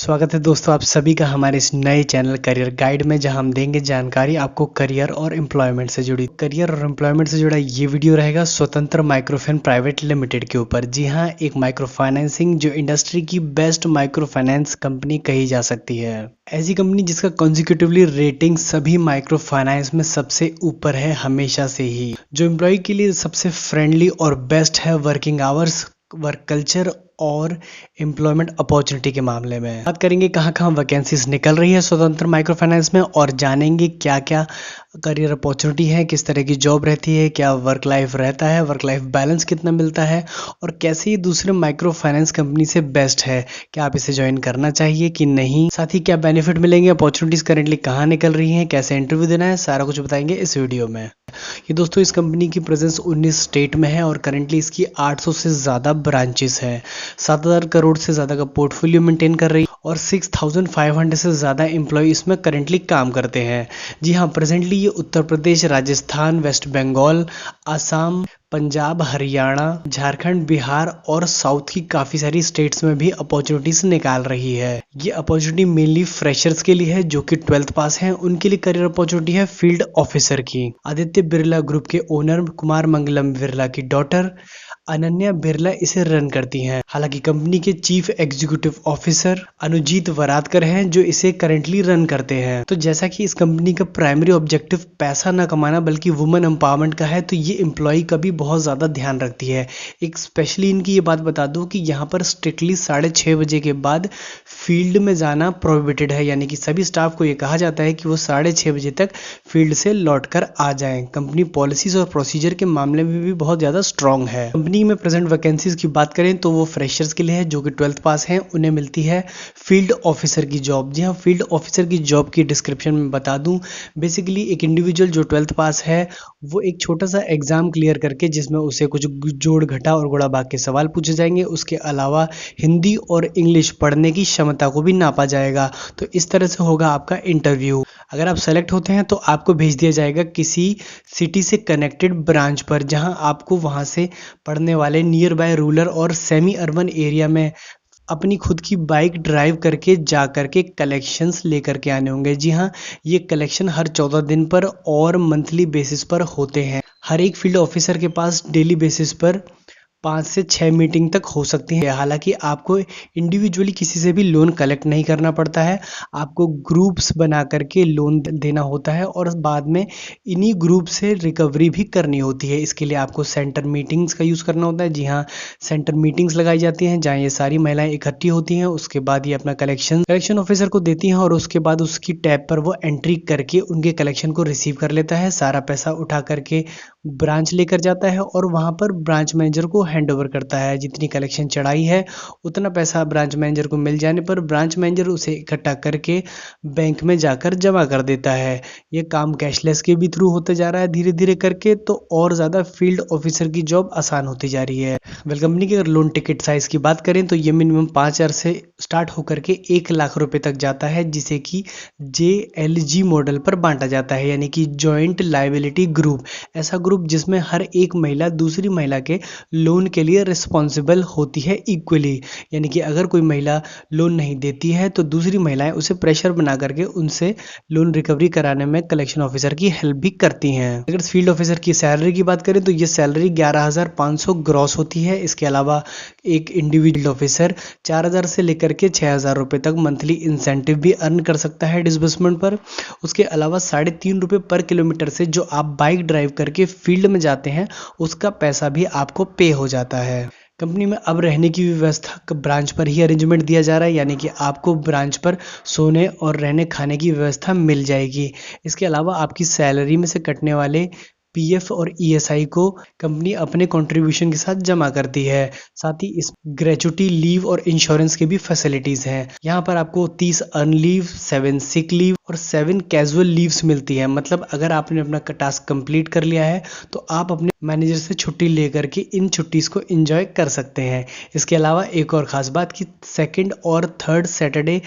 स्वागत है दोस्तों आप सभी का हमारे इस नए चैनल करियर गाइड में, जहां हम देंगे जानकारी आपको करियर और एम्प्लॉयमेंट से जुड़ी। करियर और एम्प्लॉयमेंट से जुड़ा ये वीडियो रहेगा स्वतंत्र माइक्रोफाइनेंस प्राइवेट लिमिटेड के ऊपर। जी हां, एक माइक्रो फाइनेंसिंग जो इंडस्ट्री की बेस्ट माइक्रो फाइनेंस कंपनी कही जा सकती है। ऐसी कंपनी जिसका कॉन्जिक्यूटिवली रेटिंग सभी माइक्रो फाइनेंस में सबसे ऊपर है हमेशा से ही, जो एम्प्लॉय के लिए सबसे फ्रेंडली और बेस्ट है वर्किंग आवर्स, वर्क कल्चर और एम्प्लॉयमेंट अपॉर्चुनिटी के मामले में। बात करेंगे कहाँ कहाँ वैकेंसीज निकल रही है स्वतंत्र माइक्रो फाइनेंस में, और जानेंगे क्या क्या करियर अपॉर्चुनिटी है, किस तरह की जॉब रहती है, क्या वर्क लाइफ रहता है, वर्क लाइफ बैलेंस कितना मिलता है, और कैसे ये दूसरे माइक्रो फाइनेंस कंपनी से बेस्ट है, क्या आप इसे ज्वाइन करना चाहिए कि नहीं, साथ ही क्या बेनिफिट मिलेंगे, अपॉर्चुनिटीज करेंटली कहाँ निकल रही हैं, कैसे इंटरव्यू देना है, सारा कुछ बताएंगे इस वीडियो में। ये दोस्तों इस कंपनी की प्रेजेंस 19 स्टेट में है और करेंटली इसकी 800 से ज़्यादा ब्रांचेस हैं, 7,000 करोड़ से ज़्यादा का पोर्टफोलियो मेंटेन कर रही है और 6,500 से ज़्यादा एम्प्लॉय इसमें करेंटली काम करते हैं। जी हाँ, प्रेजेंटली ये उत्तर प्रदेश, राजस्थान, वेस्ट बंगाल, असम, पंजाब, हरियाणा, झारखंड, बिहार और साउथ की काफ़ी सारी स्टेट्स में भी अपॉर्चुनिटीज निकाल रही है। ये अपॉर्चुनिटी मेनली फ्रेशर्स के लिए है जो कि 12th पास हैं, उनके लिए करियर अपॉर्चुनिटी है फील्ड ऑफिसर की। आदित्य बिरला ग्रुप के ओनर कुमार मंगलम बिरला की डॉटर अनन्या बिरला इसे रन करती हैं। हालांकि कंपनी के चीफ एग्जीक्यूटिव ऑफिसर अनुजीत वरादकर हैं जो इसे करेंटली रन करते हैं। तो जैसा कि इस कंपनी का प्राइमरी ऑब्जेक्टिव पैसा न कमाना बल्कि वुमेन एम्पावरमेंट का है, तो ये एम्प्लॉय का भी बहुत ज़्यादा ध्यान रखती है। एक स्पेशली इनकी ये बात बता दूं कि यहाँ पर स्ट्रिक्टली 6:30 बजे के बाद फील्ड में जाना प्रोहिबिटेड है, यानी कि सभी स्टाफ को ये कहा जाता है कि वो 6:30 बजे तक फील्ड से लौट कर आ जाएं। कंपनी पॉलिसीज और प्रोसीजर के मामले में भी बहुत ज़्यादा स्ट्रांग है। कंपनी में प्रेजेंट वैकेंसीज की बात करें तो वो फ्रेशर्स के लिए है जो कि 12th पास हैं, उन्हें मिलती है फील्ड ऑफिसर की जॉब। जी हाँ, फील्ड ऑफिसर की जॉब की डिस्क्रिप्शन में बता दूं, बेसिकली एक इंडिविजुअल जो 12th पास है वो एक छोटा सा एग्जाम क्लियर करके जिसमें उसे कुछ जोड़ घटा और गुणा भाग के सवाल पूछे जाएंगे, उसके अलावा हिंदी और इंग्लिश पढ़ने की क्षमता को भी नापा जाएगा। तो इस तरह से होगा आपका इंटरव्यू। अगर आप सेलेक्ट होते हैं तो आपको भेज दिया जाएगा किसी सिटी से कनेक्टेड ब्रांच पर, जहां आपको वहां से पढ़ने वाले नियर बाय रूरल और सेमी अर्बन एरिया में अपनी खुद की बाइक ड्राइव करके जा करके कलेक्शंस लेकर के आने होंगे। जी हाँ, ये कलेक्शन हर 14 दिन पर और मंथली बेसिस पर होते हैं। हर एक फील्ड ऑफिसर के पास डेली बेसिस पर 5 से 6 मीटिंग तक हो सकती है। हालांकि आपको इंडिविजुअली किसी से भी लोन कलेक्ट नहीं करना पड़ता है, आपको ग्रुप्स बना करके लोन देना होता है और बाद में इन्हीं ग्रुप से रिकवरी भी करनी होती है। इसके लिए आपको सेंटर मीटिंग्स का यूज़ करना होता है। जी हाँ, सेंटर मीटिंग्स लगाई जाती हैं जहाँ ये सारी महिलाएं इकट्ठी होती हैं। उसके बाद ये अपना कलेक्शन ऑफिसर को देती हैं और उसके बाद उसकी टैब पर वो एंट्री करके उनके कलेक्शन को रिसीव कर लेता है, सारा पैसा उठा करके ब्रांच लेकर जाता है और वहाँ पर ब्रांच मैनेजर को हैंड ओवर करता है। जितनी कलेक्शन चढ़ाई है उतना पैसा ब्रांच मैनेजर को मिल जाने पर ब्रांच मैनेजर उसे इकट्ठा करके बैंक में जाकर जमा कर देता है। ये काम कैशलेस के भी थ्रू होते जा रहा है धीरे धीरे करके, तो और ज़्यादा फील्ड ऑफिसर की जॉब आसान होती जा रही है। वेल, कंपनी की अगर लोन टिकट साइज की बात करें तो ये मिनिमम 5,000 से स्टार्ट होकर के 1 लाख रुपए तक जाता है, जिसे कि JLG मॉडल पर बांटा जाता है, यानी कि जॉइंट लायबिलिटी ग्रुप। ऐसा ग्रुप जिसमें हर एक महिला दूसरी महिला के लोन के लिए रिस्पॉन्सिबल होती है इक्वली, यानी कि अगर कोई महिला लोन नहीं देती है तो दूसरी महिलाएं उसे प्रेशर बना करके उनसे लोन रिकवरी कराने में कलेक्शन ऑफिसर की हेल्प भी करती हैं। अगर फील्ड ऑफिसर की सैलरी की बात करें तो ये सैलरी 11,500 ग्रॉस होती है। इसके अलावा एक इंडिविजुअल ऑफिसर 4,000 से लेकर के 6,000 रुपए तक मंथली इंसेंटिव भी अर्न कर सकता है डिसबर्समेंट पर। उसके अलावा 3.5 रुपये पर किलोमीटर से जो आप बाइक ड्राइव करके फील्ड में जाते हैं उसका पैसा भी आपको पे हो जाता है। कंपनी में अब रहने की व्यवस्था ब्रांच पर ही अरेंजमेंट दिया जा रहा है, यानी कि आपको ब्रांच पर सोने और रहने खाने की व्यवस्था मिल जाएगी। इसके अलावा आपकी सैलरी में से कटने वाले PF और ESI को कंपनी अपने कंट्रीब्यूशन के साथ जमा करती है। साथ ही इस ग्रेचुटी लीव और इंश्योरेंस की भी फैसिलिटीज हैं। यहाँ पर आपको 30 अर्न लीव, 7 सिक लीव और 7 कैजुअल लीव्स मिलती है। मतलब अगर आपने अपना टास्क कंप्लीट कर लिया है तो आप अपने मैनेजर से छुट्टी लेकर के इन छुट्टीज को एंजॉय कर सकते हैं। इसके अलावा एक और ख़ास बात कि 2nd और 3rd सैटरडे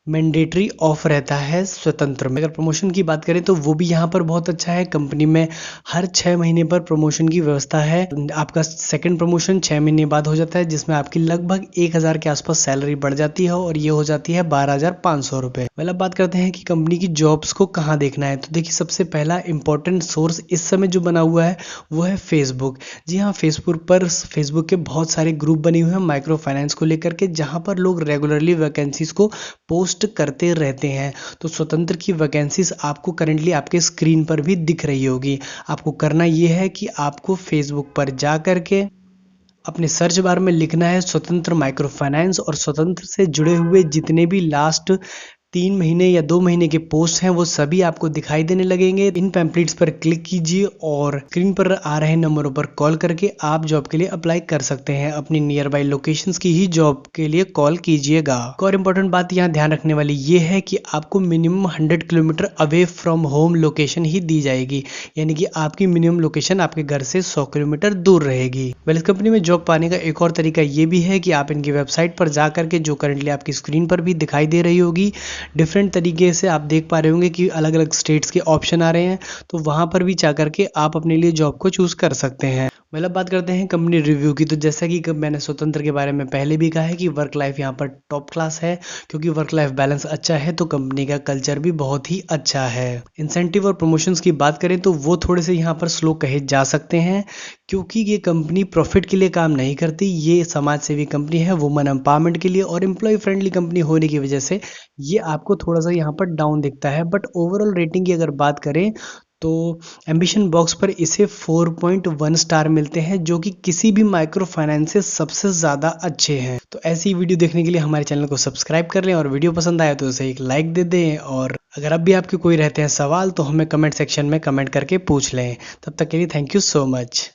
मैंडेटरी ऑफ रहता है स्वतंत्र में। अगर प्रमोशन की बात करें तो वो भी यहाँ पर बहुत अच्छा है। कंपनी में हर 6 महीने पर प्रमोशन की व्यवस्था है। आपका सेकंड प्रमोशन 6 महीने बाद हो जाता है, जिसमें आपकी लगभग 1000 के आसपास सैलरी बढ़ जाती है और ये हो जाती है 12,500 रुपये। अब बात करते हैं कि कंपनी की जॉब्स को कहाँ देखना है। तो देखिए, सबसे पहला इंपॉर्टेंट सोर्स इस समय जो बना हुआ है वो है फेसबुक। जी हाँ, फेसबुक के बहुत सारे ग्रुप बने हुए हैं माइक्रो फाइनेंस को लेकर के, जहाँ पर लोग रेगुलरली वैकेंसीज को पोस्ट करते रहते हैं। तो स्वतंत्र की वैकेंसीज आपको करेंटली आपके स्क्रीन पर भी दिख रही होगी। आपको करना ये है कि आपको फेसबुक पर जा करके अपने सर्च बार में लिखना है स्वतंत्र माइक्रो फाइनेंस, और स्वतंत्र से जुड़े हुए जितने भी लास्ट 3 महीने या 2 महीने के पोस्ट हैं वो सभी आपको दिखाई देने लगेंगे। इन पैम्पलेट्स पर क्लिक कीजिए और स्क्रीन पर आ रहे नंबरों पर कॉल करके आप जॉब के लिए अप्लाई कर सकते हैं। अपनी नियर बाई लोकेशंस की ही जॉब के लिए कॉल कीजिएगा। एक और इम्पोर्टेंट बात यहाँ ध्यान रखने वाली ये है कि आपको minimum 100 kilometre away from home location ही दी जाएगी, यानी कि आपकी मिनिमम लोकेशन आपके घर से 100 किलोमीटर दूर रहेगी। इस कंपनी में जॉब पाने का एक और तरीका ये भी है कि आप इनकी वेबसाइट पर जा करके, जो करंटली आपकी स्क्रीन पर भी दिखाई दे रही होगी, डिफरेंट तरीके से आप देख पा रहे होंगे कि अलग अलग स्टेट्स के ऑप्शन आ रहे हैं, तो वहां पर भी जा करके आप अपने लिए जॉब को चूज कर सकते हैं। मतलब बात करते हैं कंपनी रिव्यू की, तो जैसा कि मैंने स्वतंत्र के बारे में पहले भी कहा है कि वर्क लाइफ यहाँ पर टॉप क्लास है, क्योंकि वर्क लाइफ बैलेंस अच्छा है, तो कंपनी का कल्चर भी बहुत ही अच्छा है। इंसेंटिव और प्रमोशंस की बात करें तो वो थोड़े से यहाँ पर स्लो कहे जा सकते हैं, क्योंकि ये कंपनी प्रॉफिट के लिए काम नहीं करती। ये समाज सेवी कंपनी है, वुमन एम्पावरमेंट के लिए, और एम्प्लॉय फ्रेंडली कंपनी होने की वजह से ये आपको थोड़ा सा यहाँ पर डाउन दिखता है। बट ओवरऑल रेटिंग की अगर बात करें तो एम्बिशन बॉक्स पर इसे 4.1 स्टार मिलते हैं, जो कि किसी भी माइक्रो फाइनेंस से सबसे ज़्यादा अच्छे हैं। तो ऐसी वीडियो देखने के लिए हमारे चैनल को सब्सक्राइब कर लें, और वीडियो पसंद आए तो उसे एक लाइक दे दें। और अगर अब भी आपके कोई रहते हैं सवाल तो हमें कमेंट सेक्शन में कमेंट करके पूछ लें। तब तक के लिए थैंक यू सो मच।